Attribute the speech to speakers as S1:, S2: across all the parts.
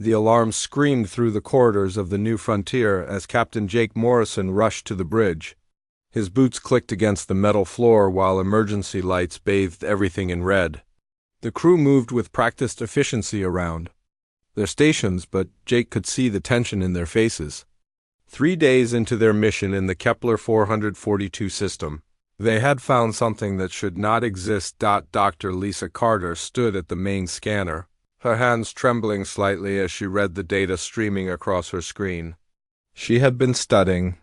S1: The alarm screamed through the corridors of the New Frontier as Captain Jake Morrison rushed to the bridge. His boots clicked against the metal floor while emergency lights bathed everything in red. The crew moved with practiced efficiency around their stations, but Jake could see the tension in their faces. 3 days into their mission in the Kepler 442 system, they had found something that should not exist. Dr. Lisa Carter stood at the main scanner, her hands trembling slightly as she read the data streaming across her screen. She had been studying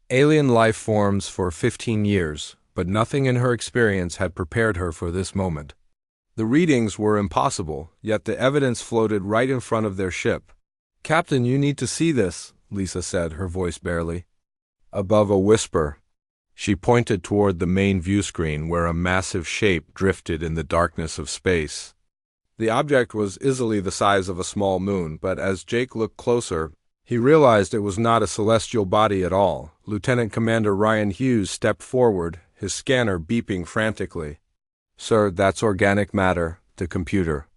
S1: alien life forms for 15 years, but nothing in her experience had prepared her for this moment. The readings were impossible, yet the evidence floated right in front of their ship. "Captain, you need to see this," Lisa said, her voice barely above a whisper. She pointed toward the main view screen where a massive shape drifted in the darkness of space. The object was easily the size of a small moon, but as Jake looked closer, he realized it was not a celestial body at all. Lieutenant Commander Ryan Hughes stepped forward, his scanner beeping frantically. "Sir, that's organic matter. The computer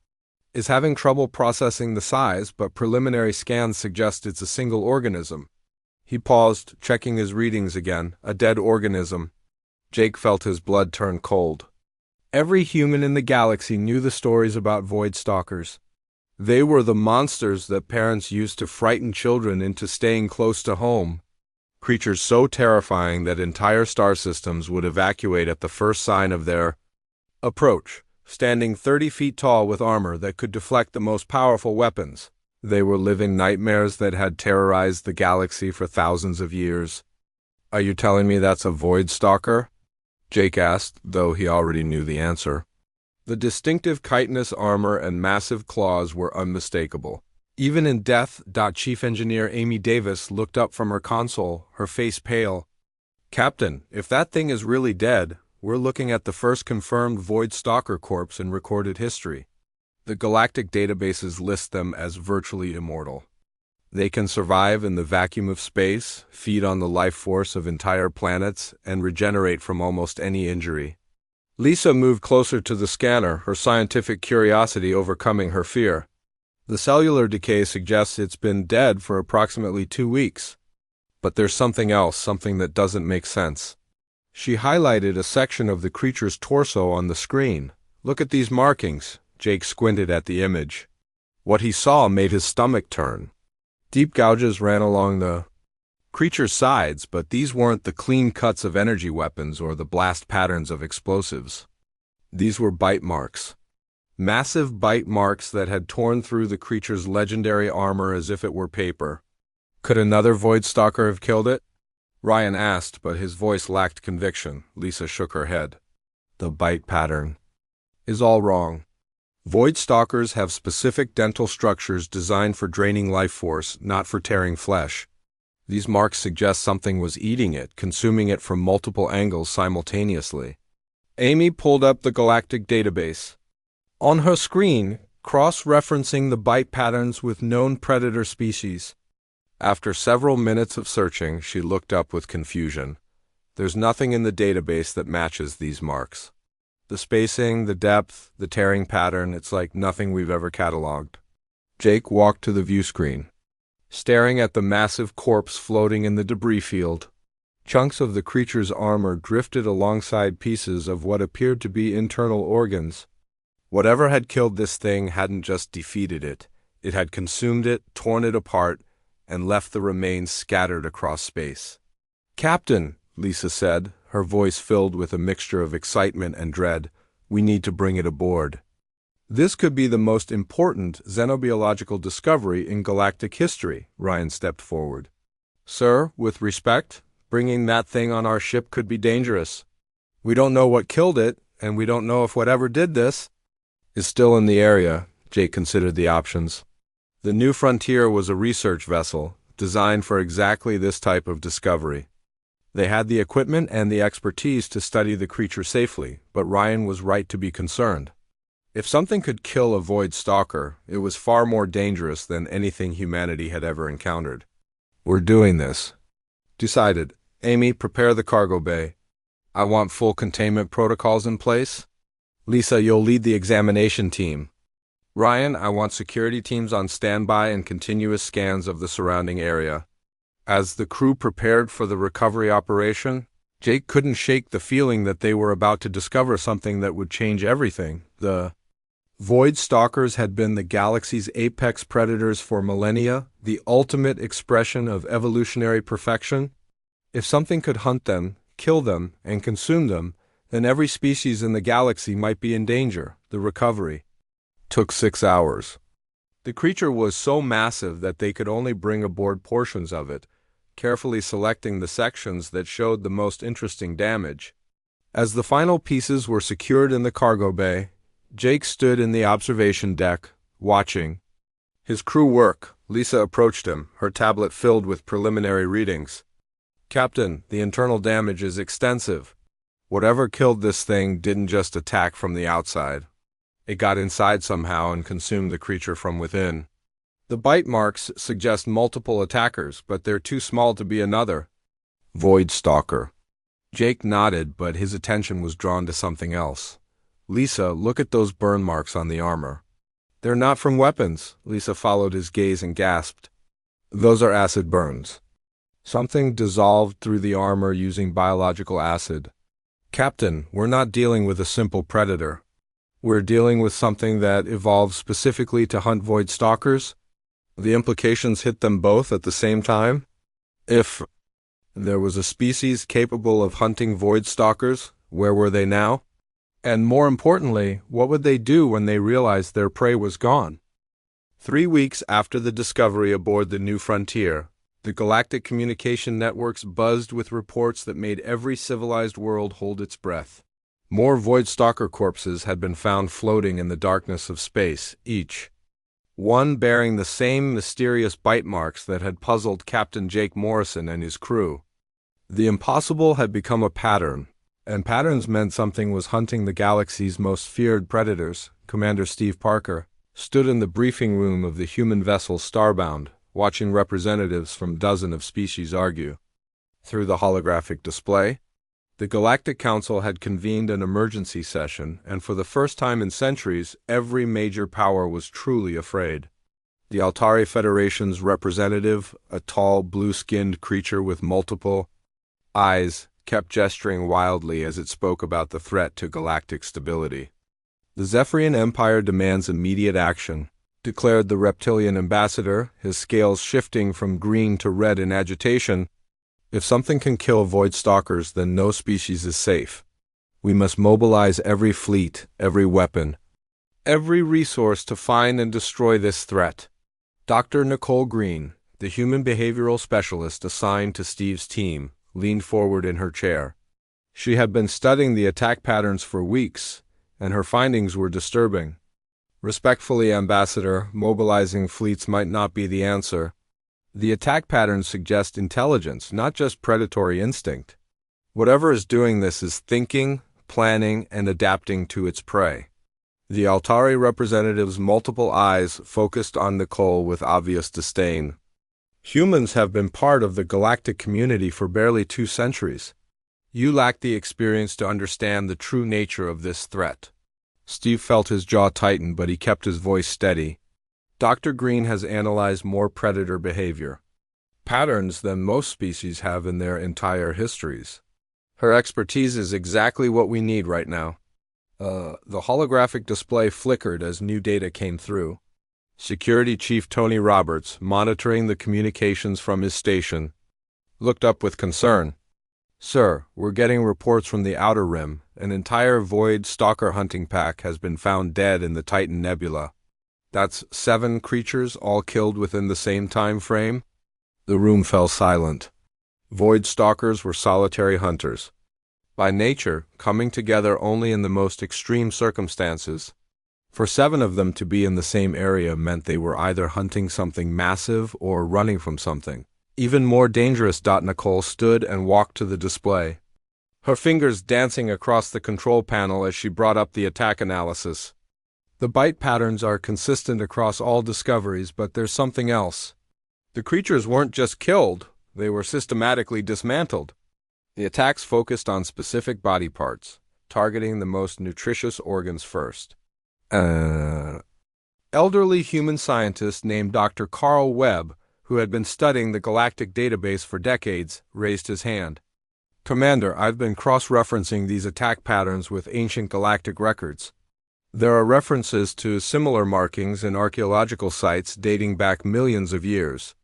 S1: is having trouble processing the size, but preliminary scans suggest it's a single organism." He paused, checking his readings again. A dead organism. Jake felt his blood turn cold. Every human in the galaxy knew the stories about void stalkers. They were the monsters that parents used to frighten children into staying close to home. Creatures so terrifying that entire star systems would evacuate at the first sign of their approach, standing 30 feet tall with armor that could deflect the most powerful weapons. They were living nightmares that had terrorized the galaxy for thousands of years. "Are you telling me that's a void stalker?" Jake asked, though he already knew the answer. The distinctive chitinous armor and massive claws were unmistakable. Even in death, Chief Engineer Amy Davis looked up from her console, her face pale. "Captain, if that thing is really dead, we're looking at the first confirmed void stalker corpse in recorded history. The galactic databases list them as virtually immortal. They can survive in the vacuum of space, feed on the life force of entire planets, and regenerate from almost any injury." Lisa moved closer to the scanner, her scientific curiosity overcoming her fear. "The cellular decay suggests it's been dead for approximately 2 weeks. But there's something else, something that doesn't make sense." She highlighted a section of the creature's torso on the screen. "Look at these markings." Jake squinted at the image. What he saw made his stomach turn. Deep gouges ran along the creature's sides, but these weren't the clean cuts of energy weapons or the blast patterns of explosives. These were bite marks. Massive bite marks that had torn through the creature's legendary armor as if it were paper. "Could another void stalker have killed it?" Ryan asked, but his voice lacked conviction. Lisa shook her head. "The bite pattern is all wrong. Void stalkers have specific dental structures designed for draining life force, not for tearing flesh. These marks suggest something was eating it, consuming it from multiple angles simultaneously." Amy pulled up the galactic database. On her screen, cross-referencing the bite patterns with known predator species. After several minutes of searching, she looked up with confusion. "There's nothing in the database that matches these marks. The spacing, the depth, the tearing pattern, it's like nothing we've ever cataloged." Jake walked to the view screen, staring at the massive corpse floating in the debris field. Chunks of the creature's armor drifted alongside pieces of what appeared to be internal organs. Whatever had killed this thing hadn't just defeated it. It had consumed it, torn it apart, and left the remains scattered across space. "Captain," Lisa said, her voice filled with a mixture of excitement and dread, "we need to bring it aboard. This could be the most important xenobiological discovery in galactic history." Ryan stepped forward. "Sir, with respect, bringing that thing on our ship could be dangerous. We don't know what killed it, and we don't know if whatever did this is still in the area." Jake considered the options. The New Frontier was a research vessel, designed for exactly this type of discovery. They had the equipment and the expertise to study the creature safely, but Ryan was right to be concerned. If something could kill a void stalker, it was far more dangerous than anything humanity had ever encountered. "We're doing this." "Decided. Amy, prepare the cargo bay. I want full containment protocols in place. Lisa, you'll lead the examination team." Ryan, I want security teams on standby and continuous scans of the surrounding area. As the crew prepared for the recovery operation, Jake couldn't shake the feeling that they were about to discover something that would change everything. The Void Stalkers had been the galaxy's apex predators for millennia, the ultimate expression of evolutionary perfection. If something could hunt them, kill them, and consume them, then every species in the galaxy might be in danger. The recovery took 6 hours. The creature was so massive that they could only bring aboard portions of it, carefully selecting the sections that showed the most interesting damage. As the final pieces were secured in the cargo bay, Jake stood in the observation deck, watching his crew work. Lisa approached him, her tablet filled with preliminary readings. "Captain, the internal damage is extensive. Whatever killed this thing didn't just attack from the outside. It got inside somehow and consumed the creature from within. The bite marks suggest multiple attackers, but they're too small to be another Void Stalker." Jake nodded, but his attention was drawn to something else. "Lisa, look at those burn marks on the armor." "They're not from weapons." Lisa followed his gaze and gasped. "Those are acid burns. Something dissolved through the armor using biological acid." "Captain, we're not dealing with a simple predator. We're dealing with something that evolved specifically to hunt Void Stalkers." The implications hit them both at the same time. If there was a species capable of hunting Void Stalkers, where were they now? And more importantly, what would they do when they realized their prey was gone? 3 weeks after the discovery aboard the New Frontier, the galactic communication networks buzzed with reports that made every civilized world hold its breath. More Void Stalker corpses had been found floating in the darkness of space, each one bearing the same mysterious bite marks that had puzzled Captain Jake Morrison and his crew. The impossible had become a pattern, and patterns meant something was hunting the galaxy's most feared predators. Commander Steve Parker stood in the briefing room of the human vessel Starbound, watching representatives from dozens of species argue. Through the holographic display, the Galactic Council had convened an emergency session, and for the first time in centuries, every major power was truly afraid. The Altari Federation's representative, a tall, blue-skinned creature with multiple eyes, kept gesturing wildly as it spoke about the threat to galactic stability. "The Zephyrian Empire demands immediate action," declared the reptilian ambassador, his scales shifting from green to red in agitation. "If something can kill Void Stalkers, then no species is safe. We must mobilize every fleet, every weapon, every resource to find and destroy this threat." Dr. Nicole Green, the human behavioral specialist assigned to Steve's team, leaned forward in her chair. She had been studying the attack patterns for weeks, and her findings were disturbing. "Respectfully, Ambassador, mobilizing fleets might not be the answer. The attack patterns suggest intelligence, not just predatory instinct. Whatever is doing this is thinking, planning, and adapting to its prey." The Altari representative's multiple eyes focused on Nicole with obvious disdain. "Humans have been part of the galactic community for barely 2 centuries. You lack the experience to understand the true nature of this threat." Steve felt his jaw tighten, but he kept his voice steady. "Dr. Green has analyzed more predator behavior patterns than most species have in their entire histories. Her expertise is exactly what we need right now." The holographic display flickered as new data came through. Security Chief Tony Roberts, monitoring the communications from his station, looked up with concern. "Sir, we're getting reports from the Outer Rim. An entire Void Stalker hunting pack has been found dead in the Titan Nebula. That's 7 creatures, all killed within the same time frame." The room fell silent. Void Stalkers were solitary hunters, by nature coming together only in the most extreme circumstances. For 7 of them to be in the same area meant they were either hunting something massive or running from something even more dangerous. Nicole stood and walked to the display, her fingers dancing across the control panel as she brought up the attack analysis. "The bite patterns are consistent across all discoveries, but there's something else. The creatures weren't just killed, they were systematically dismantled. The attacks focused on specific body parts, targeting the most nutritious organs first." Elderly human scientist named Dr. Carl Webb, who had been studying the galactic database for decades, raised his hand. Commander, I've been cross-referencing these attack patterns with ancient galactic records. There are references to similar markings in archaeological sites dating back millions of years.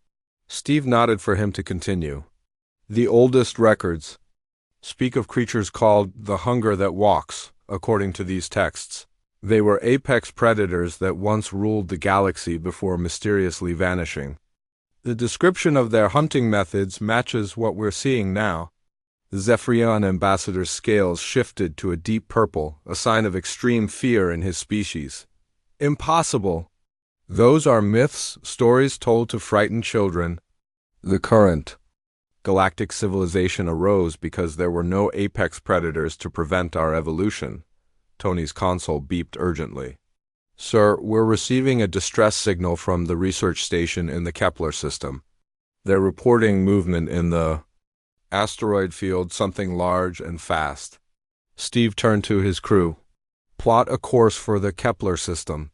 S1: Steve nodded for him to continue. The oldest records speak of creatures called the hunger that walks, according to these texts. They were apex predators that once ruled the galaxy before mysteriously vanishing. The description of their hunting methods matches what we're seeing now. The Zephyrion ambassador's scales shifted to a deep purple, a sign of extreme fear in his species. Impossible! Those are myths, stories told to frighten children. The current galactic civilization arose because there were no apex predators to prevent our evolution. Tony's console beeped urgently. Sir, we're receiving a distress signal from the research station in the Kepler system. They're reporting movement in the asteroid field, something large and fast. Steve turned to his crew. Plot a course for the Kepler system.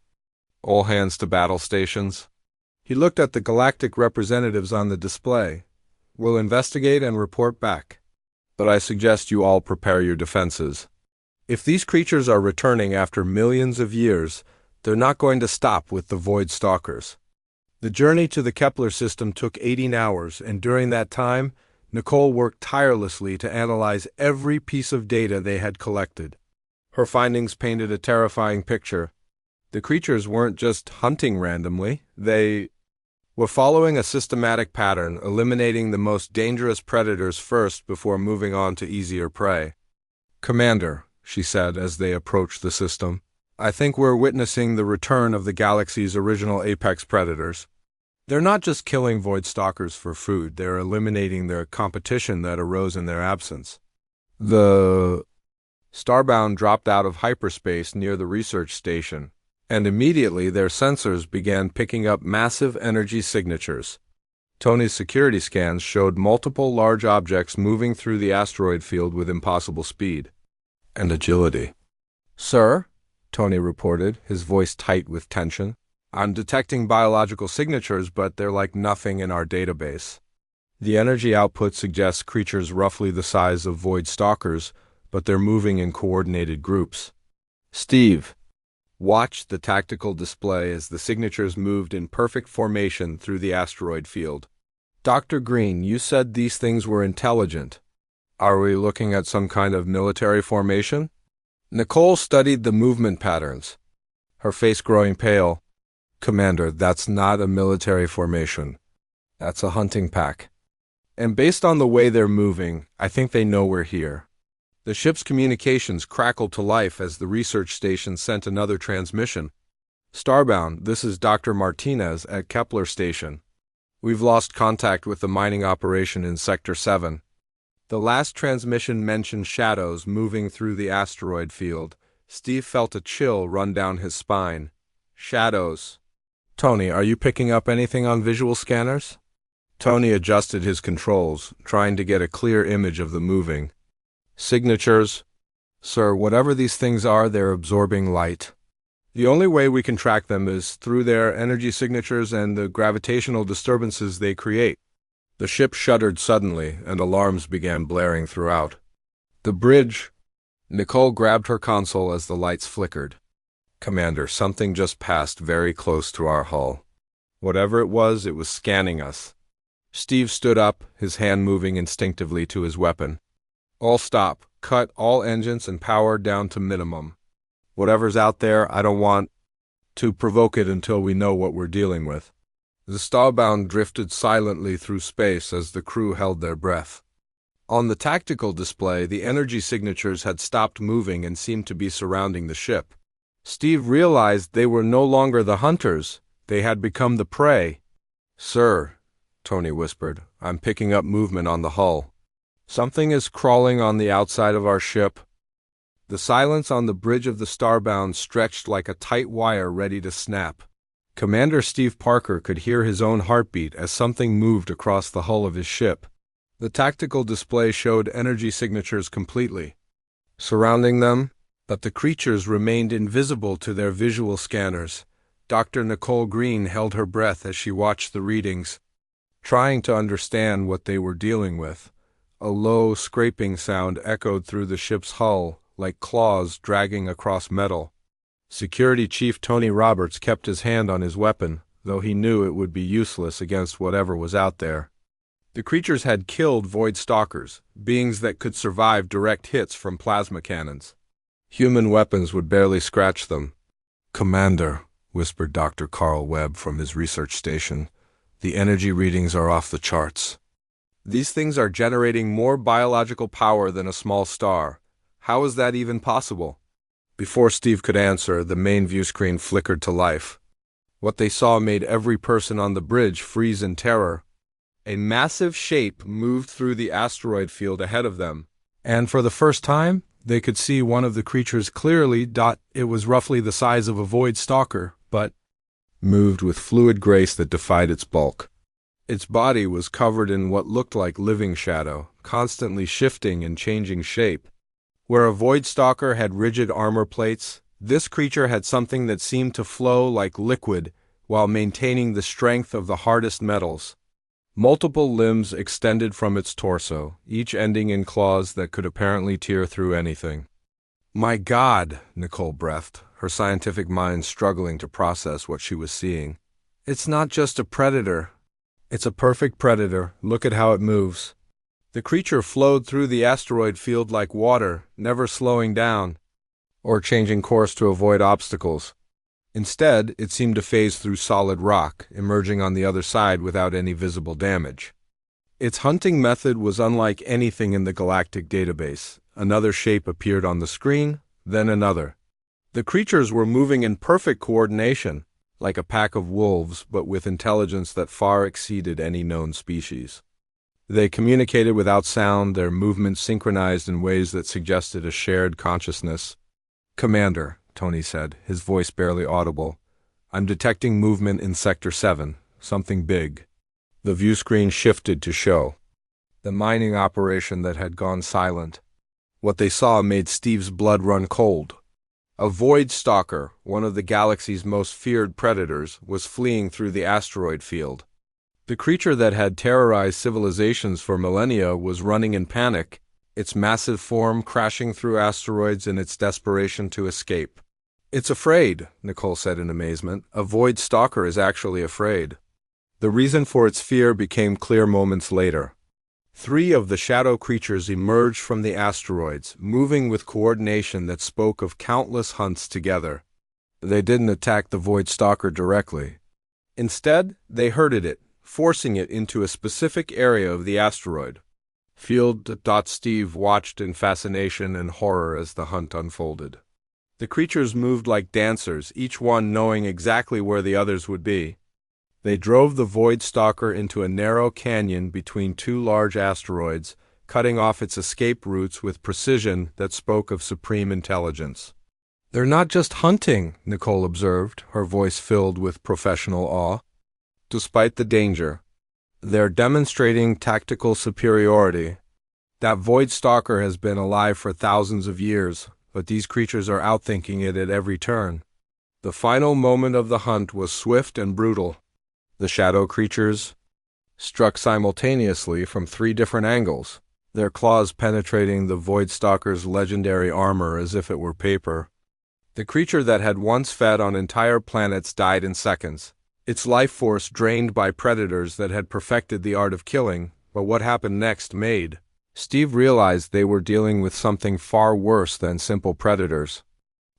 S1: All hands to battle stations. He looked at the galactic representatives on the display. We'll investigate and report back. But I suggest you all prepare your defenses. If these creatures are returning after millions of years, they're not going to stop with the Void Stalkers. The journey to the Kepler system took 18 hours, and during that time, Nicole worked tirelessly to analyze every piece of data they had collected. Her findings painted a terrifying picture. The creatures weren't just hunting randomly, they were following a systematic pattern, eliminating the most dangerous predators first before moving on to easier prey. Commander, she said as they approached the system, I think we're witnessing the return of the galaxy's original apex predators. They're not just killing Void Stalkers for food, they're eliminating the competition that arose in their absence. The Starbound dropped out of hyperspace near the research station, and immediately their sensors began picking up massive energy signatures. Tony's security scans showed multiple large objects moving through the asteroid field with impossible speed and agility. Sir, Tony reported, his voice tight with tension. I'm detecting biological signatures, but they're like nothing in our database. The energy output suggests creatures roughly the size of Void Stalkers, but they're moving in coordinated groups. Steve watched the tactical display as the signatures moved in perfect formation through the asteroid field. Dr. Green, you said these things were intelligent. Are we looking at some kind of military formation? Nicole studied the movement patterns, her face growing pale. Commander, that's not a military formation. That's a hunting pack. And based on the way they're moving, I think they know we're here. The ship's communications crackled to life as the research station sent another transmission. Starbound, this is Dr. Martinez at Kepler Station. We've lost contact with the mining operation in Sector 7. The last transmission mentioned shadows moving through the asteroid field. Steve felt a chill run down his spine. Shadows. Tony, are you picking up anything on visual scanners? Tony adjusted his controls, trying to get a clear image of the moving signatures. Sir, whatever these things are, they're absorbing light. The only way we can track them is through their energy signatures and the gravitational disturbances they create. The ship shuddered suddenly, and alarms began blaring throughout. The bridge. Nicole grabbed her console as the lights flickered. Commander, something just passed very close to our hull. Whatever it was scanning us. Steve stood up, his hand moving instinctively to his weapon. All stop. Cut all engines and power down to minimum. Whatever's out there, I don't want to provoke it until we know what we're dealing with. The Starbound drifted silently through space as the crew held their breath. On the tactical display, the energy signatures had stopped moving and seemed to be surrounding the ship. Steve realized they were no longer the hunters. They had become the prey. Sir, Tony whispered, I'm picking up movement on the hull. Something is crawling on the outside of our ship. The silence on the bridge of the Starbound stretched like a tight wire ready to snap. Commander Steve Parker could hear his own heartbeat as something moved across the hull of his ship. The tactical display showed energy signatures completely surrounding them, but the creatures remained invisible to their visual scanners. Dr. Nicole Green held her breath as she watched the readings, trying to understand what they were dealing with. A low, scraping sound echoed through the ship's hull, like claws dragging across metal. Security Chief Tony Roberts kept his hand on his weapon, though he knew it would be useless against whatever was out there. The creatures had killed Void Stalkers, beings that could survive direct hits from plasma cannons. Human weapons would barely scratch them. "Commander," whispered Dr. Carl Webb from his research station, "the energy readings are off the charts. These things are generating more biological power than a small star. How is that even possible?" Before Steve could answer, the main view screen flickered to life. What they saw made every person on the bridge freeze in terror. A massive shape moved through the asteroid field ahead of them, and for the first time, they could see one of the creatures clearly. It was roughly the size of a Void Stalker, but moved with fluid grace that defied its bulk. Its body was covered in what looked like living shadow, constantly shifting and changing shape. Where a Void Stalker had rigid armor plates, this creature had something that seemed to flow like liquid while maintaining the strength of the hardest metals. Multiple limbs extended from its torso, each ending in claws that could apparently tear through anything. "My God," Nicole breathed, her scientific mind struggling to process what she was seeing. "It's not just a predator. It's a perfect predator. Look at how it moves." The creature flowed through the asteroid field like water, never slowing down or changing course to avoid obstacles. Instead, it seemed to phase through solid rock, emerging on the other side without any visible damage. Its hunting method was unlike anything in the galactic database. Another shape appeared on the screen, then another. The creatures were moving in perfect coordination, like a pack of wolves, but with intelligence that far exceeded any known species. They communicated without sound, their movements synchronized in ways that suggested a shared consciousness. "Commander," Tony said, his voice barely audible, "I'm detecting movement in Sector 7, something big." The view screen shifted to show the mining operation that had gone silent. What they saw made Steve's blood run cold. A Void Stalker, one of the galaxy's most feared predators, was fleeing through the asteroid field. The creature that had terrorized civilizations for millennia was running in panic, its massive form crashing through asteroids in its desperation to escape. "It's afraid," Nicole said in amazement. "A Void Stalker is actually afraid." The reason for its fear became clear moments later. 3 of the shadow creatures emerged from the asteroids, moving with coordination that spoke of countless hunts together. They didn't attack the Void Stalker directly. Instead, they herded it, forcing it into a specific area of the asteroid field. Steve watched in fascination and horror as the hunt unfolded. The creatures moved like dancers, each one knowing exactly where the others would be. They drove the Void Stalker into a narrow canyon between 2 large asteroids, cutting off its escape routes with precision that spoke of supreme intelligence. "They're not just hunting," Nicole observed, her voice filled with professional awe. "Despite the danger, they're demonstrating tactical superiority. That Void Stalker has been alive for thousands of years, but these creatures are outthinking it at every turn." The final moment of the hunt was swift and brutal. The shadow creatures struck simultaneously from 3 different angles, their claws penetrating the Void Stalker's legendary armor as if it were paper. The creature that had once fed on entire planets died in seconds, its life force drained by predators that had perfected the art of killing, but what happened next made Steve realized they were dealing with something far worse than simple predators.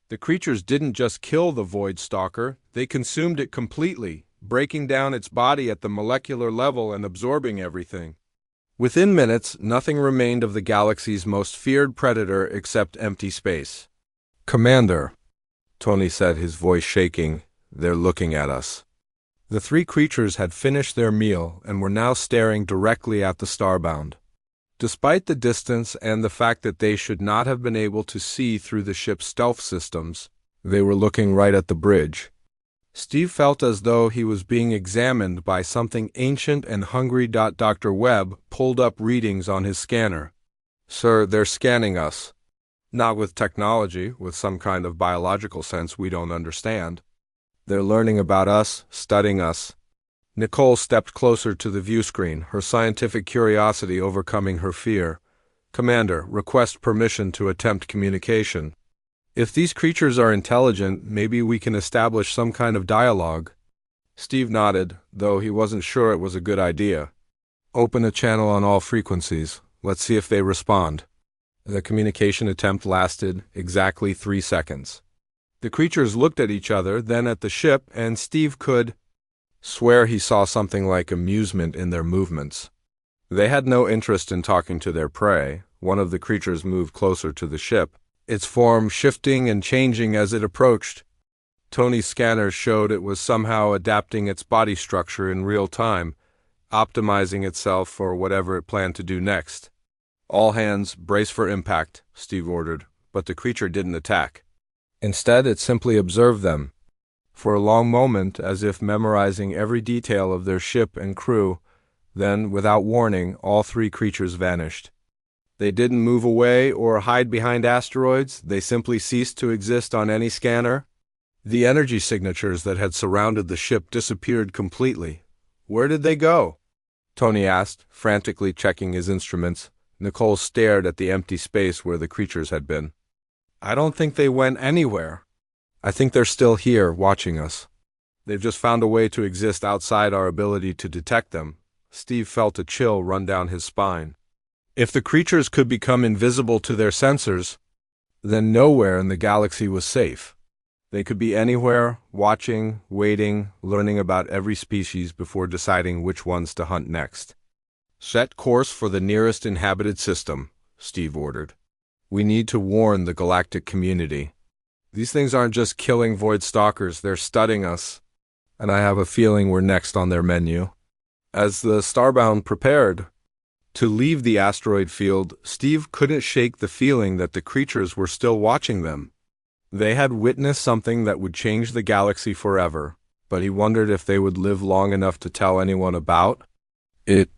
S1: The creatures didn't just kill the Void Stalker, they consumed it completely, breaking down its body at the molecular level and absorbing everything. Within minutes, nothing remained of the galaxy's most feared predator except empty space. "Commander," Tony said, his voice shaking, "they're looking at us." The 3 creatures had finished their meal and were now staring directly at the Starbound. Despite the distance and the fact that they should not have been able to see through the ship's stealth systems, they were looking right at the bridge. Steve felt as though he was being examined by something ancient and hungry. Dr. Webb pulled up readings on his scanner. "Sir, they're scanning us. Not with technology, with some kind of biological sense we don't understand. They're learning about us, studying us. Nicole stepped closer to the view screen, her scientific curiosity overcoming her fear. Commander, request permission to attempt communication. If these creatures are intelligent, maybe we can establish some kind of dialogue. Steve nodded, though he wasn't sure it was a good idea. Open a channel on all frequencies. Let's see if they respond. The communication attempt lasted exactly 3 seconds. The creatures looked at each other, then at the ship, and Steve could swear he saw something like amusement in their movements. They had no interest in talking to their prey. One of the creatures moved closer to the ship, its form shifting and changing as it approached. Tony's scanners showed it was somehow adapting its body structure in real time, optimizing itself for whatever it planned to do next. All hands, brace for impact, Steve ordered, but the creature didn't attack. Instead, it simply observed them. For a long moment, as if memorizing every detail of their ship and crew, then, without warning, all 3 creatures vanished. They didn't move away or hide behind asteroids, they simply ceased to exist on any scanner. The energy signatures that had surrounded the ship disappeared completely. Where did they go? Tony asked, frantically checking his instruments. Nicole stared at the empty space where the creatures had been. I don't think they went anywhere. I think they're still here, watching us. They've just found a way to exist outside our ability to detect them. Steve felt a chill run down his spine. If the creatures could become invisible to their sensors, then nowhere in the galaxy was safe. They could be anywhere, watching, waiting, learning about every species before deciding which ones to hunt next. Set course for the nearest inhabited system, Steve ordered. We need to warn the galactic community. These things aren't just killing void stalkers, they're studying us, and I have a feeling we're next on their menu. As the Starbound prepared to leave the asteroid field, Steve couldn't shake the feeling that the creatures were still watching them. They had witnessed something that would change the galaxy forever, but he wondered if they would live long enough to tell anyone about it.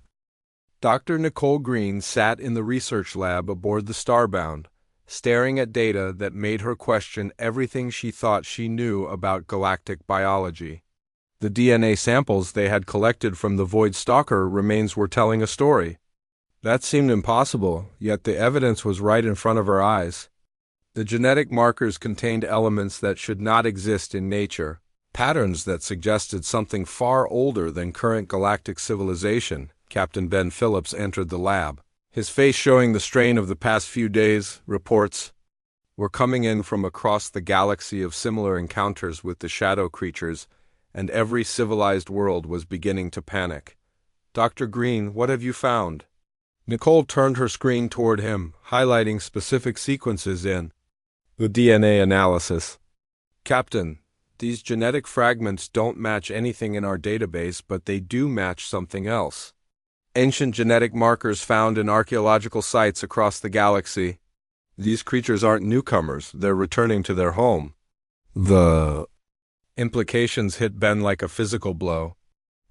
S1: Dr. Nicole Green sat in the research lab aboard the Starbound, staring at data that made her question everything she thought she knew about galactic biology. The DNA samples they had collected from the Void Stalker remains were telling a story. That seemed impossible, yet the evidence was right in front of her eyes. The genetic markers contained elements that should not exist in nature, patterns that suggested something far older than current galactic civilization. Captain Ben Phillips entered the lab, his face showing the strain of the past few days. Reports were coming in from across the galaxy of similar encounters with the shadow creatures, and every civilized world was beginning to panic. Dr. Green, what have you found? Nicole turned her screen toward him, highlighting specific sequences in the DNA analysis. Captain, these genetic fragments don't match anything in our database, but they do match something else. Ancient genetic markers found in archaeological sites across the galaxy. These creatures aren't newcomers, they're returning to their home. The implications hit Ben like a physical blow.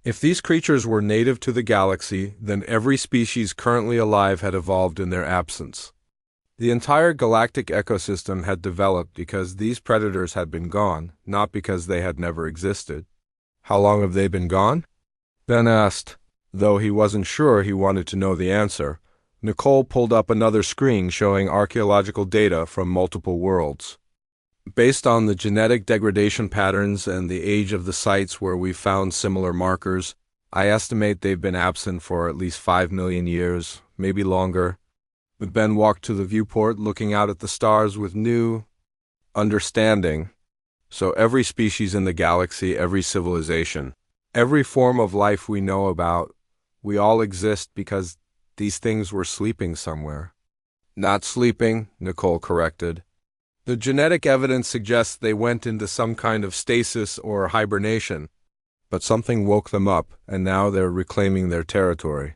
S1: If these creatures were native to the galaxy, then every species currently alive had evolved in their absence. The entire galactic ecosystem had developed because these predators had been gone, not because they had never existed. How long have they been gone? Ben asked. Though he wasn't sure he wanted to know the answer, Nicole pulled up another screen showing archaeological data from multiple worlds. Based on the genetic degradation patterns and the age of the sites where we found similar markers, I estimate they've been absent for at least 5 million years, maybe longer. Ben walked to the viewport, looking out at the stars with new understanding. So every species in the galaxy, every civilization, every form of life we know about, we all exist because these things were sleeping somewhere. Not sleeping, Nicole corrected. The genetic evidence suggests they went into some kind of stasis or hibernation, but something woke them up, and now they're reclaiming their territory.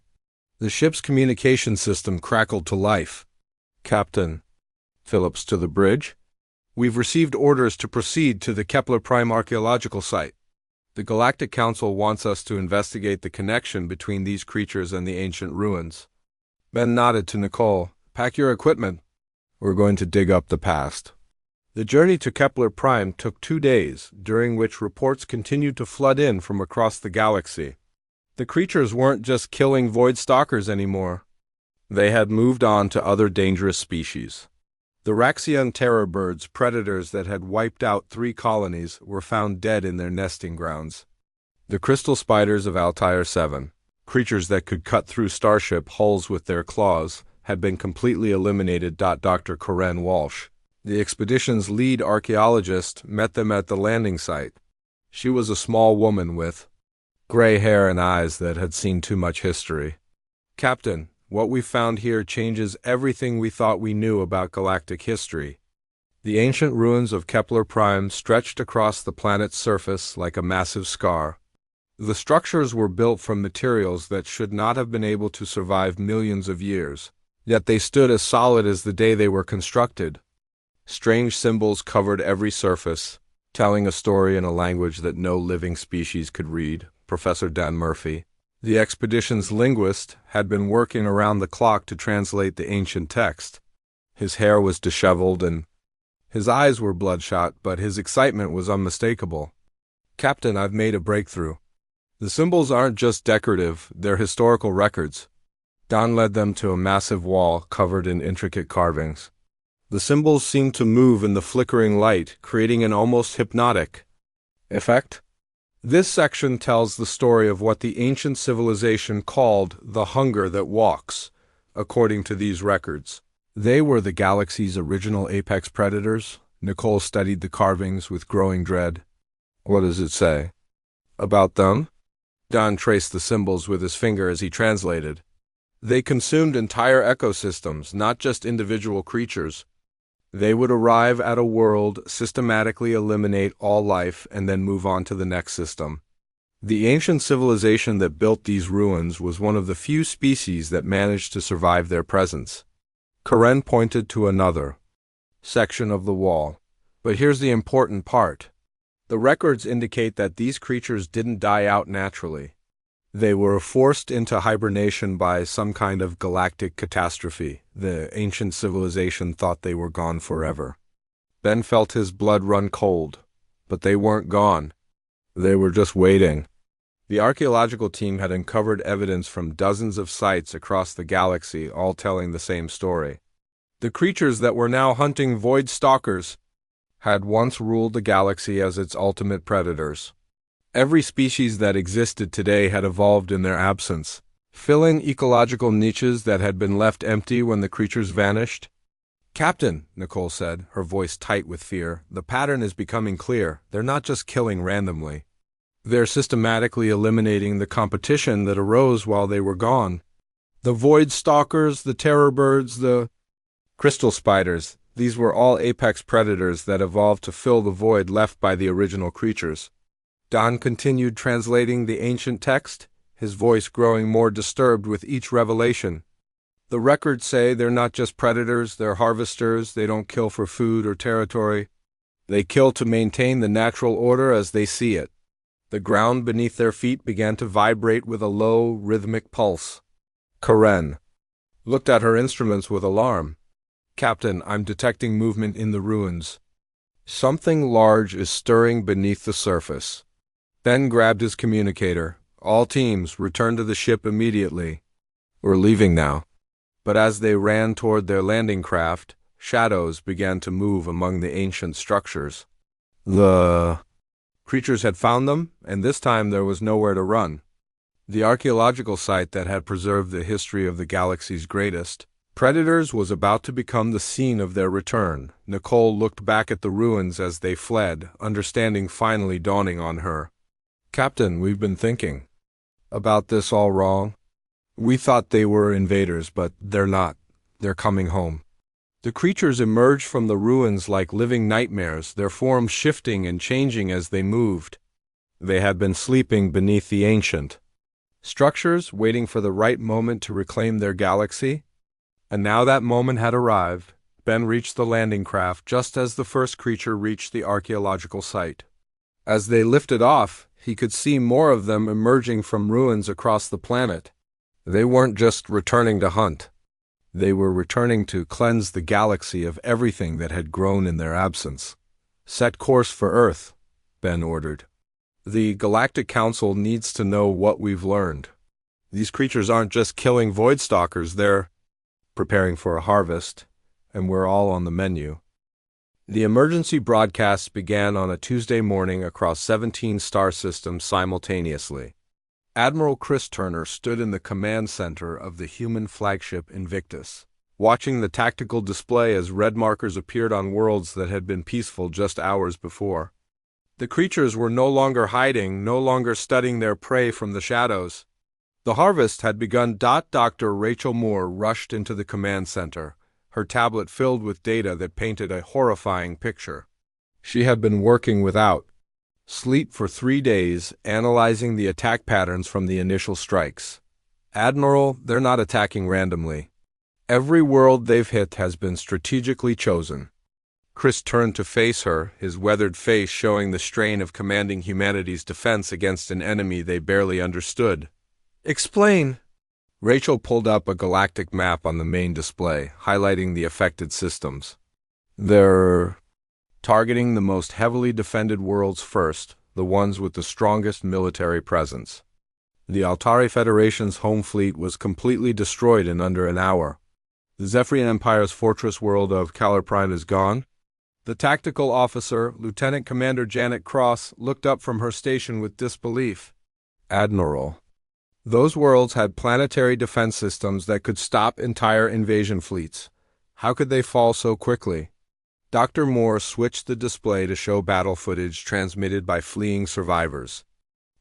S1: The ship's communication system crackled to life. Captain Phillips to the bridge. We've received orders to proceed to the Kepler Prime archaeological site. The Galactic Council wants us to investigate the connection between these creatures and the ancient ruins. Ben nodded to Nicole. Pack your equipment. We're going to dig up the past. The journey to Kepler Prime took 2 days, during which reports continued to flood in from across the galaxy. The creatures weren't just killing void stalkers anymore. They had moved on to other dangerous species. The Raxian terror birds, predators that had wiped out 3 colonies, were found dead in their nesting grounds. The crystal spiders of Altair 7, creatures that could cut through starship hulls with their claws, had been completely eliminated. Dr. Corinne Walsh, the expedition's lead archaeologist, met them at the landing site. She was a small woman with gray hair and eyes that had seen too much history. "Captain, what we found here changes everything we thought we knew about galactic history." The ancient ruins of Kepler Prime stretched across the planet's surface like a massive scar. The structures were built from materials that should not have been able to survive millions of years, yet they stood as solid as the day they were constructed. Strange symbols covered every surface, telling a story in a language that no living species could read. Professor Dan Murphy, the expedition's linguist, had been working around the clock to translate the ancient text. His hair was disheveled and his eyes were bloodshot, but his excitement was unmistakable. "Captain, I've made a breakthrough. The symbols aren't just decorative, they're historical records." Don led them to a massive wall covered in intricate carvings. The symbols seemed to move in the flickering light, creating an almost hypnotic effect. This section tells the story of what the ancient civilization called the hunger that walks, according to these records. They were the galaxy's original apex predators. Nicole studied the carvings with growing dread. "What does it say about them?" Don traced the symbols with his finger as he translated. "They consumed entire ecosystems, not just individual creatures. They would arrive at a world, systematically eliminate all life, and then move on to the next system. The ancient civilization that built these ruins was one of the few species that managed to survive their presence." Karen pointed to another section of the wall. "But here's the important part. The records indicate that these creatures didn't die out naturally. They were forced into hibernation by some kind of galactic catastrophe. The ancient civilization thought they were gone forever." Ben felt his blood run cold. But they weren't gone. They were just waiting. The archaeological team had uncovered evidence from dozens of sites across the galaxy, all telling the same story. The creatures that were now hunting void stalkers had once ruled the galaxy as its ultimate predators. Every species that existed today had evolved in their absence, filling ecological niches that had been left empty when the creatures vanished. "Captain," Nicole said, her voice tight with fear, "the pattern is becoming clear. They're not just killing randomly. They're systematically eliminating the competition that arose while they were gone. The void stalkers, the terror birds, the crystal spiders, these were all apex predators that evolved to fill the void left by the original creatures." Don continued translating the ancient text, his voice growing more disturbed with each revelation. "The records say they're not just predators, they're harvesters. They don't kill for food or territory. They kill to maintain the natural order as they see it." The ground beneath their feet began to vibrate with a low, rhythmic pulse. Karen looked at her instruments with alarm. "Captain, I'm detecting movement in the ruins. Something large is stirring beneath the surface." Ben grabbed his communicator. "All teams, return to the ship immediately. We're leaving now." But as they ran toward their landing craft, shadows began to move among the ancient structures. The creatures had found them, and this time there was nowhere to run. The archaeological site that had preserved the history of the galaxy's greatest predators was about to become the scene of their return. Nicole looked back at the ruins as they fled, understanding finally dawning on her. "Captain, we've been thinking about this all wrong. We thought they were invaders, but they're not. They're coming home." The creatures emerged from the ruins like living nightmares, their forms shifting and changing as they moved. They had been sleeping beneath the ancient structures, waiting for the right moment to reclaim their galaxy. And now that moment had arrived. Ben reached the landing craft just as the first creature reached the archaeological site. As they lifted off, he could see more of them emerging from ruins across the planet. They weren't just returning to hunt. They were returning to cleanse the galaxy of everything that had grown in their absence. "Set course for Earth," Ben ordered. "The Galactic Council needs to know what we've learned. These creatures aren't just killing Voidstalkers, they're preparing for a harvest, and we're all on the menu." The emergency broadcasts began on a Tuesday morning across 17 star systems simultaneously. Admiral Chris Turner stood in the command center of the human flagship Invictus, watching the tactical display as red markers appeared on worlds that had been peaceful just hours before. The creatures were no longer hiding, no longer studying their prey from the shadows. The harvest had begun. Dr. Rachel Moore rushed into the command center, her tablet filled with data that painted a horrifying picture. She had been working without sleep for 3 days, analyzing the attack patterns from the initial strikes. "Admiral, they're not attacking randomly. Every world they've hit has been strategically chosen." Chris turned to face her, his weathered face showing the strain of commanding humanity's defense against an enemy they barely understood. "Explain." Rachel pulled up a galactic map on the main display, highlighting the affected systems. "They're targeting the most heavily defended worlds first, the ones with the strongest military presence. The Altari Federation's home fleet was completely destroyed in under an hour. The Zephyrian Empire's fortress world of Calorprine is gone." The tactical officer, Lieutenant Commander Janet Cross, looked up from her station with disbelief. "Admiral, those worlds had planetary defense systems that could stop entire invasion fleets. How could they fall so quickly?" Dr. Moore switched the display to show battle footage transmitted by fleeing survivors.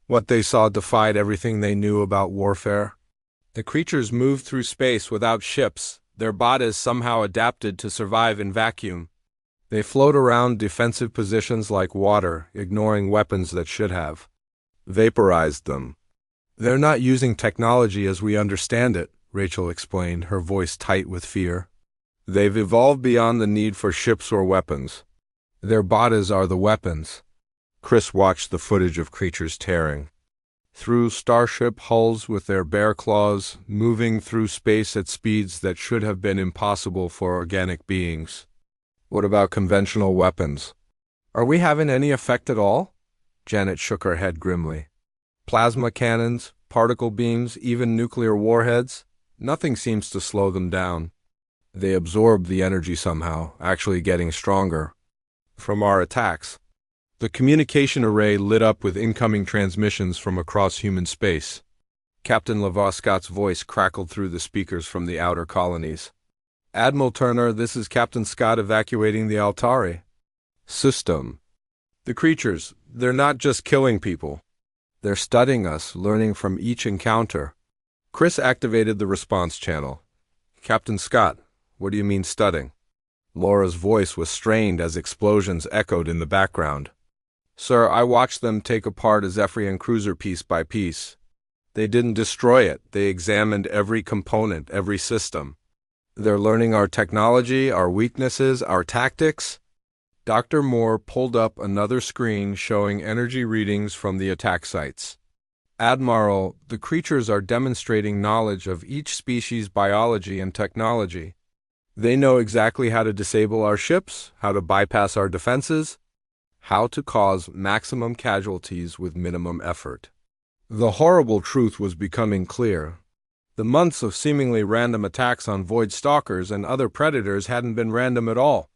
S1: What they saw defied everything they knew about warfare. The creatures moved through space without ships, their bodies somehow adapted to survive in vacuum. They float around defensive positions like water, ignoring weapons that should have vaporized them. "They're not using technology as we understand it," Rachel explained, her voice tight with fear. "They've evolved beyond the need for ships or weapons. Their bodies are the weapons." Chris watched the footage of creatures tearing through starship hulls with their bare claws, moving through space at speeds that should have been impossible for organic beings. "What about conventional weapons? Are we having any effect at all?" Janet shook her head grimly. "Plasma cannons, particle beams, even nuclear warheads? Nothing seems to slow them down. They absorb the energy somehow, actually getting stronger from our attacks." The communication array lit up with incoming transmissions from across human space. Captain Lavoscott's voice crackled through the speakers from the outer colonies. "Admiral Turner, this is Captain Scott evacuating the Altari system. The creatures, they're not just killing people. They're studying us, learning from each encounter." Chris activated the response channel. "Captain Scott, what do you mean studying?" Laura's voice was strained as explosions echoed in the background. "Sir, I watched them take apart a Zephyrian cruiser piece by piece. They didn't destroy it, they examined every component, every system. They're learning our technology, our weaknesses, our tactics." Dr. Moore pulled up another screen showing energy readings from the attack sites. "Admiral, the creatures are demonstrating knowledge of each species' biology and technology. They know exactly how to disable our ships, how to bypass our defenses, how to cause maximum casualties with minimum effort." The horrible truth was becoming clear. The months of seemingly random attacks on Voidstalkers and other predators hadn't been random at all.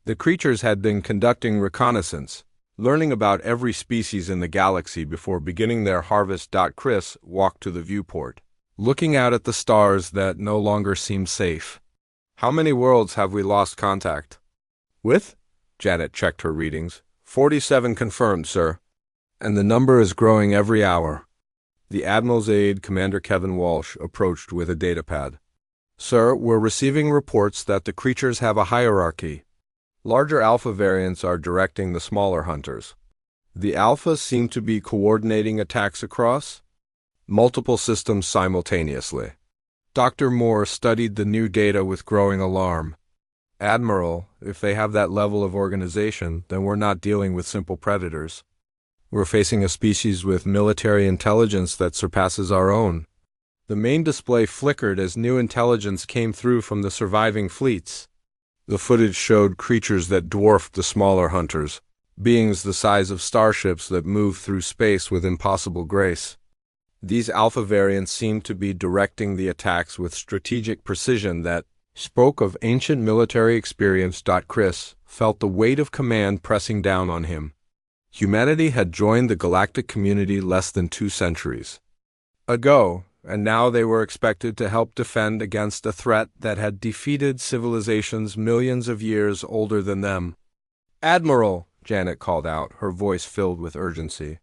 S1: The creatures had been conducting reconnaissance, learning about every species in the galaxy before beginning their harvest. Chris walked to the viewport, looking out at the stars that no longer seemed safe. "How many worlds have we lost contact with?" Janet checked her readings. 47 confirmed, sir. And the number is growing every hour." The Admiral's aide, Commander Kevin Walsh, approached with a datapad. "Sir, we're receiving reports that the creatures have a hierarchy. Larger alpha variants are directing the smaller hunters. The alphas seem to be coordinating attacks across multiple systems simultaneously." Dr. Moore studied the new data with growing alarm. "Admiral, if they have that level of organization, then we're not dealing with simple predators. We're facing a species with military intelligence that surpasses our own." The main display flickered as new intelligence came through from the surviving fleets. The footage showed creatures that dwarfed the smaller hunters, beings the size of starships that moved through space with impossible grace. These alpha variants seemed to be directing the attacks with strategic precision that spoke of ancient military experience. Chris felt the weight of command pressing down on him. Humanity had joined the galactic community less than 2 centuries ago, and now they were expected to help defend against a threat that had defeated civilizations millions of years older than them. "Admiral," Janet called out, her voice filled with urgency.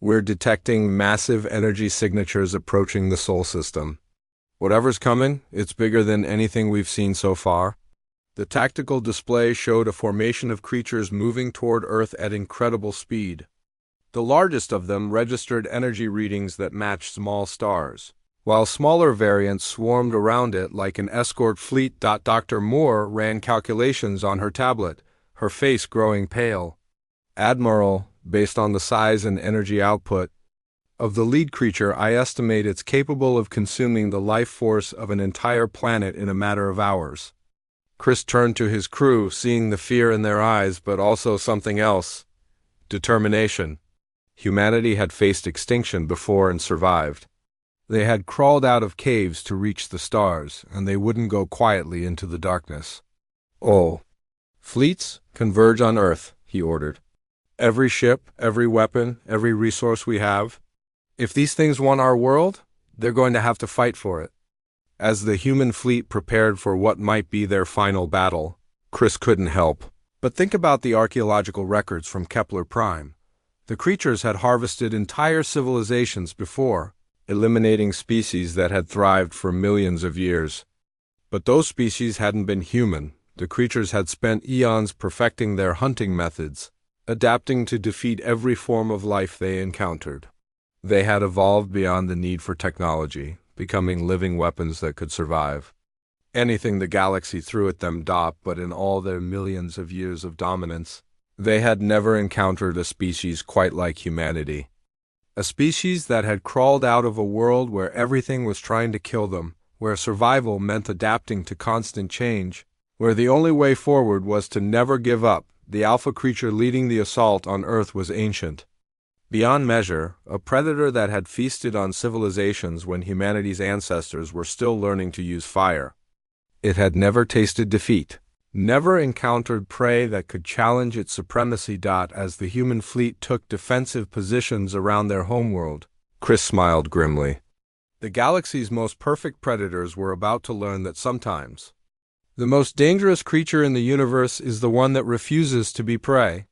S1: "We're detecting massive energy signatures approaching the Sol system. Whatever's coming, it's bigger than anything we've seen so far." The tactical display showed a formation of creatures moving toward Earth at incredible speed. The largest of them registered energy readings that matched small stars, while smaller variants swarmed around it like an escort fleet. Dr. Moore ran calculations on her tablet, her face growing pale. "Admiral, based on the size and energy output of the lead creature, I estimate it's capable of consuming the life force of an entire planet in a matter of hours." Chris turned to his crew, seeing the fear in their eyes, but also something else: determination. Humanity had faced extinction before and survived. They had crawled out of caves to reach the stars, and they wouldn't go quietly into the darkness. "All fleets, converge on Earth," he ordered. "Every ship, every weapon, every resource we have. If these things want our world, they're going to have to fight for it." As the human fleet prepared for what might be their final battle, Chris couldn't help but think about the archaeological records from Kepler Prime. The creatures had harvested entire civilizations before, eliminating species that had thrived for millions of years. But those species hadn't been human. The creatures had spent eons perfecting their hunting methods, adapting to defeat every form of life they encountered. They had evolved beyond the need for technology, becoming living weapons that could survive anything the galaxy threw at them. But in all their millions of years of dominance, they had never encountered a species quite like humanity. A species that had crawled out of a world where everything was trying to kill them, where survival meant adapting to constant change, where the only way forward was to never give up. The alpha creature leading the assault on Earth was ancient, beyond measure, a predator that had feasted on civilizations when humanity's ancestors were still learning to use fire. It had never tasted defeat, never encountered prey that could challenge its supremacy. As the human fleet took defensive positions around their homeworld, Chris smiled grimly. The galaxy's most perfect predators were about to learn that sometimes the most dangerous creature in the universe is the one that refuses to be prey.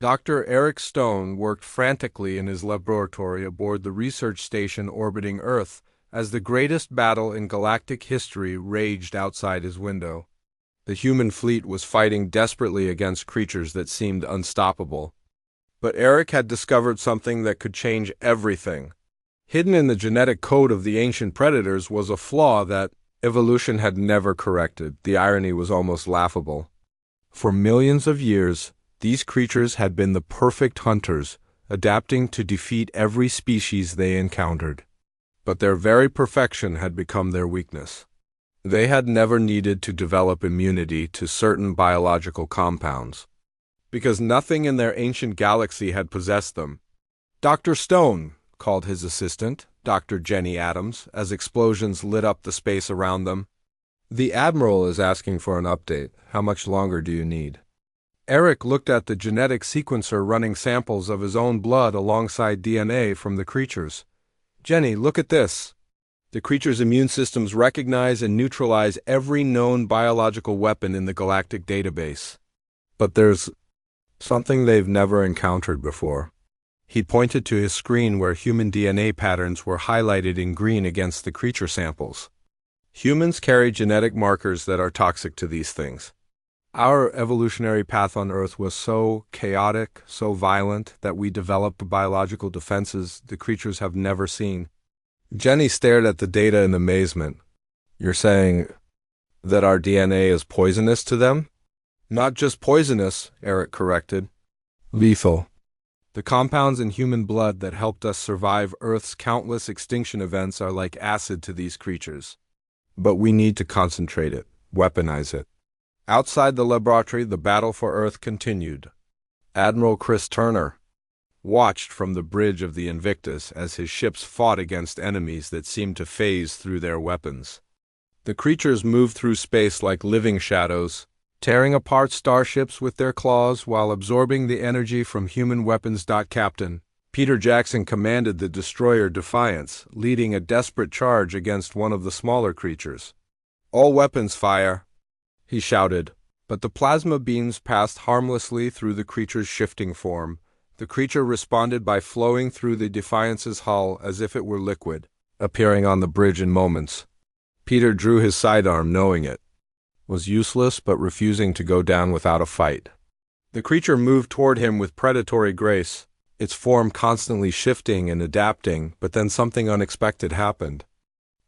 S1: Dr. Eric Stone worked frantically in his laboratory aboard the research station orbiting Earth as the greatest battle in galactic history raged outside his window. The human fleet was fighting desperately against creatures that seemed unstoppable. But Eric had discovered something that could change everything. Hidden in the genetic code of the ancient predators was a flaw that evolution had never corrected. The irony was almost laughable. For millions of years, these creatures had been the perfect hunters, adapting to defeat every species they encountered. But their very perfection had become their weakness. They had never needed to develop immunity to certain biological compounds, because nothing in their ancient galaxy had possessed them. "Dr. Stone," called his assistant, Dr. Jenny Adams, as explosions lit up the space around them. "The Admiral is asking for an update. How much longer do you need?" Eric looked at the genetic sequencer running samples of his own blood alongside DNA from the creatures. "Jenny, look at this. The creature's immune systems recognize and neutralize every known biological weapon in the galactic database. But there's something they've never encountered before." He pointed to his screen where human DNA patterns were highlighted in green against the creature samples. "Humans carry genetic markers that are toxic to these things. Our evolutionary path on Earth was so chaotic, so violent, that we developed biological defenses the creatures have never seen." Jenny stared at the data in amazement. "You're saying that our DNA is poisonous to them?" "Not just poisonous," Eric corrected. "Lethal." The compounds in human blood that helped us survive Earth's countless extinction events are like acid to these creatures. But we need to concentrate it, weaponize it. Outside the laboratory, the battle for Earth continued. Admiral Chris Turner watched from the bridge of the Invictus as his ships fought against enemies that seemed to phase through their weapons. The creatures moved through space like living shadows, tearing apart starships with their claws while absorbing the energy from human weapons. Captain Peter Jackson commanded the destroyer Defiance, leading a desperate charge against one of the smaller creatures. "All weapons fire," he shouted, but the plasma beams passed harmlessly through the creature's shifting form. The creature responded by flowing through the Defiance's hull as if it were liquid, appearing on the bridge in moments. Peter drew his sidearm, knowing it was useless but refusing to go down without a fight. The creature moved toward him with predatory grace, its form constantly shifting and adapting, but then something unexpected happened.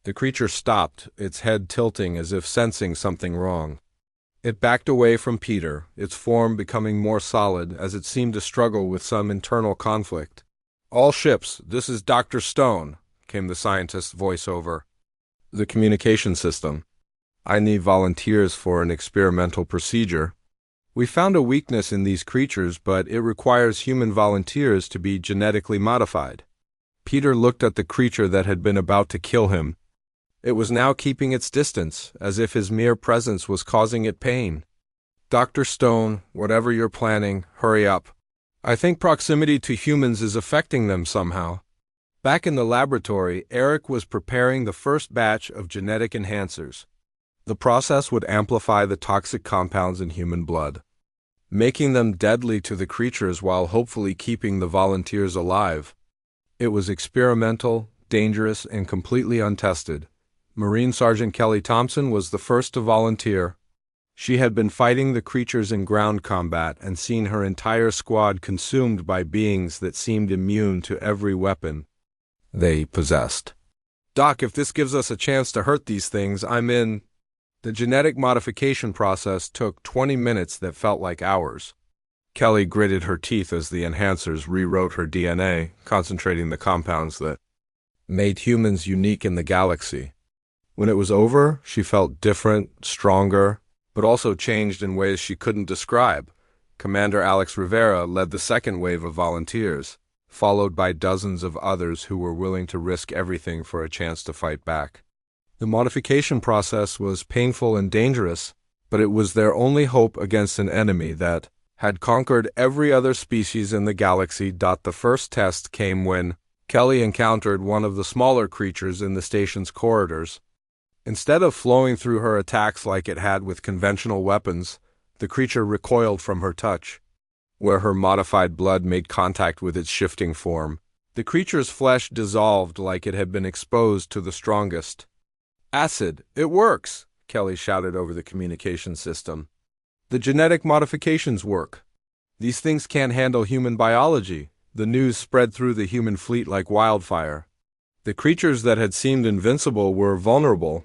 S1: The creature stopped, its head tilting as if sensing something wrong. It backed away from Peter, its form becoming more solid as it seemed to struggle with some internal conflict. "All ships, this is Dr. Stone," came the scientist's voice over the communication system. "I need volunteers for an experimental procedure. We found a weakness in these creatures, but it requires human volunteers to be genetically modified." Peter looked at the creature that had been about to kill him. It was now keeping its distance, as if his mere presence was causing it pain. "Dr. Stone, whatever you're planning, hurry up. I think proximity to humans is affecting them somehow." Back in the laboratory, Eric was preparing the first batch of genetic enhancers. The process would amplify the toxic compounds in human blood, making them deadly to the creatures while hopefully keeping the volunteers alive. It was experimental, dangerous, and completely untested. Marine Sergeant Kelly Thompson was the first to volunteer. She had been fighting the creatures in ground combat and seen her entire squad consumed by beings that seemed immune to every weapon they possessed. "Doc, if this gives us a chance to hurt these things, I'm in." The genetic modification process took 20 minutes that felt like hours. Kelly gritted her teeth as the enhancers rewrote her DNA, concentrating the compounds that made humans unique in the galaxy. When it was over, she felt different, stronger, but also changed in ways she couldn't describe. Commander Alex Rivera led the second wave of volunteers, followed by dozens of others who were willing to risk everything for a chance to fight back. The modification process was painful and dangerous, but it was their only hope against an enemy that had conquered every other species in the galaxy. The first test came when Kelly encountered one of the smaller creatures in the station's corridors. Instead of flowing through her attacks like it had with conventional weapons, the creature recoiled from her touch. Where her modified blood made contact with its shifting form, the creature's flesh dissolved like it had been exposed to the strongest. "Acid, it works!" Kelly shouted over the communication system. "The genetic modifications work. These things can't handle human biology." The news spread through the human fleet like wildfire. The creatures that had seemed invincible were vulnerable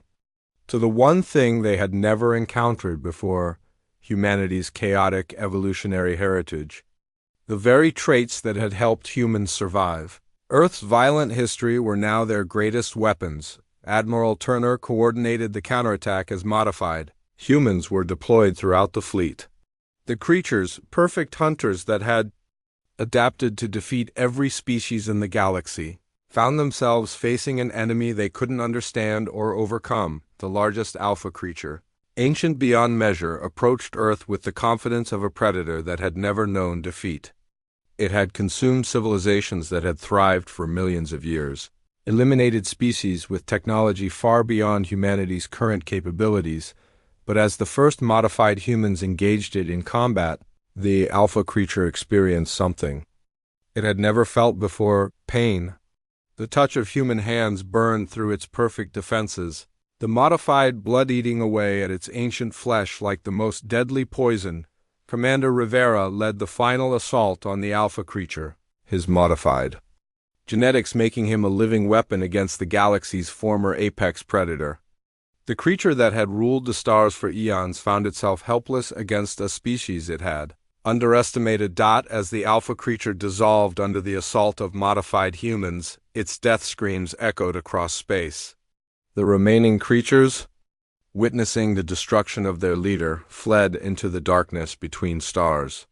S1: to the one thing they had never encountered before: humanity's chaotic evolutionary heritage. The very traits that had helped humans survive. Earth's violent history were now their greatest weapons. Admiral Turner coordinated the counterattack as modified. Humans were deployed throughout the fleet. The creatures, perfect hunters that had adapted to defeat every species in the galaxy, found themselves facing an enemy they couldn't understand or overcome. The largest alpha creature, ancient beyond measure, approached Earth with the confidence of a predator that had never known defeat. It had consumed civilizations that had thrived for millions of years, eliminated species with technology far beyond humanity's current capabilities, but as the first modified humans engaged it in combat, the alpha creature experienced something it had never felt before: pain. The touch of human hands burned through its perfect defenses, the modified blood eating away at its ancient flesh like the most deadly poison. Commander Rivera led the final assault on the alpha creature, his modified genetics making him a living weapon against the galaxy's former apex predator. The creature that had ruled the stars for eons found itself helpless against a species it had Underestimated. As the alpha creature dissolved under the assault of modified humans, its death screams echoed across space. The remaining creatures, witnessing the destruction of their leader, fled into the darkness between stars.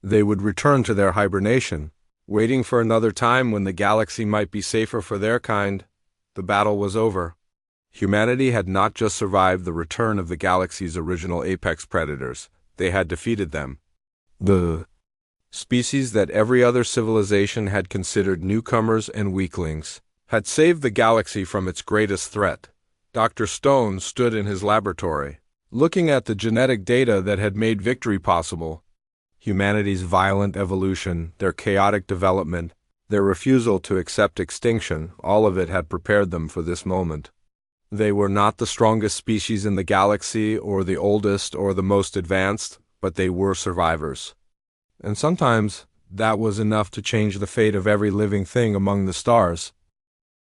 S1: They would return to their hibernation, waiting for another time when the galaxy might be safer for their kind. The battle was over. Humanity had not just survived the return of the galaxy's original apex predators, they had defeated them. The species that every other civilization had considered newcomers and weaklings had saved the galaxy from its greatest threat. Dr. Stone stood in his laboratory, looking at the genetic data that had made victory possible. Humanity's violent evolution, their chaotic development, their refusal to accept extinction, all of it had prepared them for this moment. They were not the strongest species in the galaxy, or the oldest, or the most advanced, but they were survivors. And sometimes that was enough to change the fate of every living thing among the stars.